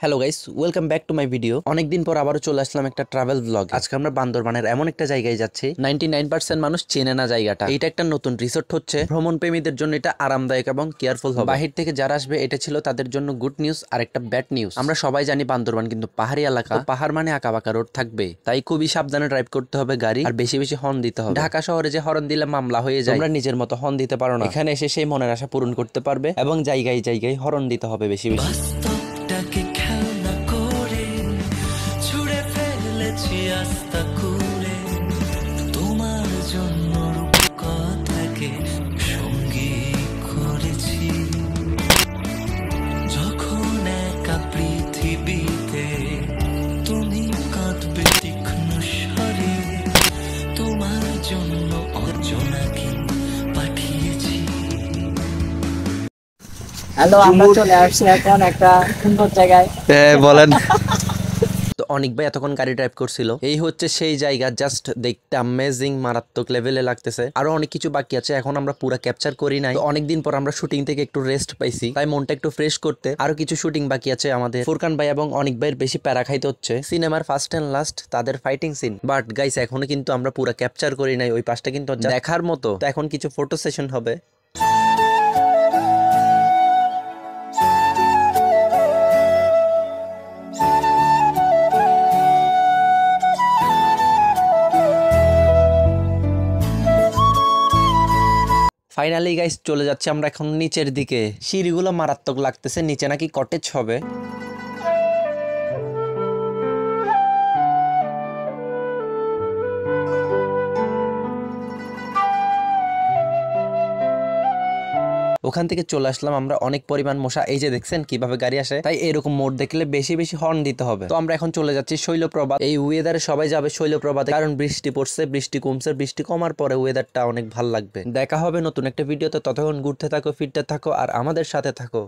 Hello guys, welcome back to my video. অনেকদিন পর আবারও চলে আসলাম একটা ট্রাভেল ব্লগ। আজকে আমরা বান্দরবানের এমন একটা জায়গায় যাচ্ছি 99% মানুষ চেনে না জায়গাটা। এটা একটা নতুন রিসোর্ট হচ্ছে, ভ্রমণ প্রেমীদের জন্য এটা আরামদায়ক এবং কেয়ারফুল হবে। বাহির থেকে যারা আসবে এটা ছিল তাদের জন্য গুড নিউজ আর একটা ব্যাড নিউজ। আমরা সবাই জানি বান্দরবান কিন্তু পাহাড়ি এলাকা, পাহাড় মানে আঁকাবাঁকা রোড থাকবে, তাই খুবই সাবধানে ড্রাইভ করতে হবে গাড়ি, আর বেশি বেশি হর্ন দিতে হবে। ঢাকা শহরে যে হর্ন দিলে মামলা হয়ে যায়, তোমরা নিজের মতো হর্ন দিতে পারো না। এখানে এসে সেই মনের আশা পূরণ করতে পারবে এবং জায়গায় জায়গায় হর্ন দিতে হবে বেশি বেশি। তোমার জন্য রূপকথাকে সঙ্গী করেছি, যখন একা পৃথিবীতে তুমি কাঁদবে তীক্ষ্ণ স্বরে, তোমার জন্য অর্জনাকে পাঠিয়েছি। হ্যালো, আমরা চলে আসছি এখন একটা সুন্দর জায়গায়। বলেন। তো অনেক ভাই এতক্ষণ গাড়ি ড্রাইভ করছিল, এই হচ্ছে সেই জায়গা। জাস্ট দেখতে অ্যামেজিং, মারাত্মক লেভেলে লাগতেছে। আরো অনেক কিছু বাকি আছে, এখন আমরা পুরো ক্যাপচার করি নাই। তো অনেকদিন পর আমরা শুটিং থেকে একটু রেস্ট পাইছি, তাই মনটা একটু ফ্রেশ করতে আরো কিছু শুটিং বাকি আছে আমাদের। ফুরকান ভাই এবং অনেক ভাইয়ের বেশি প্যারা খাইতে হচ্ছে। সিনেমার ফার্স্ট এন্ড লাস্ট তাদের ফাইটিং সিন, বাট গাইস এখনো কিন্তু আমরা পুরো ক্যাপচার করি নাই। ওই পাশটা কিন্তু দেখার মতো। তো এখন কিছু ফটো সেশন হবে। ফাইনালি গাইস চলে যাচ্ছে আমরা এখন নিচের দিকে। সিঁড়িগুলো মারাত্মক লাগতেছে, নিচে নাকি কটেজ হবে। ওখান থেকে চলে আসলাম আমরা, অনেক পরিমাণ মশা। এই যে দেখছেন কিভাবে গাড়ি আসে, তাই এরকম মোড় দেখলে বেশি বেশি হর্ন দিতে হবে। তো আমরা এখন চলে যাচ্ছি শৈলপ্রপাত। এই ওয়েদারে সবাই যাবে শৈলপ্রপাতে, কারণ বৃষ্টি পড়ছে, বৃষ্টি কমছে। বৃষ্টি কমার পরে ওয়েদারটা অনেক ভালো লাগবে। দেখা হবে নতুন একটা ভিডিওতে, ততক্ষণ ঘুরতে থাকো, ফিরতে থাকো আর আমাদের সাথে থাকো।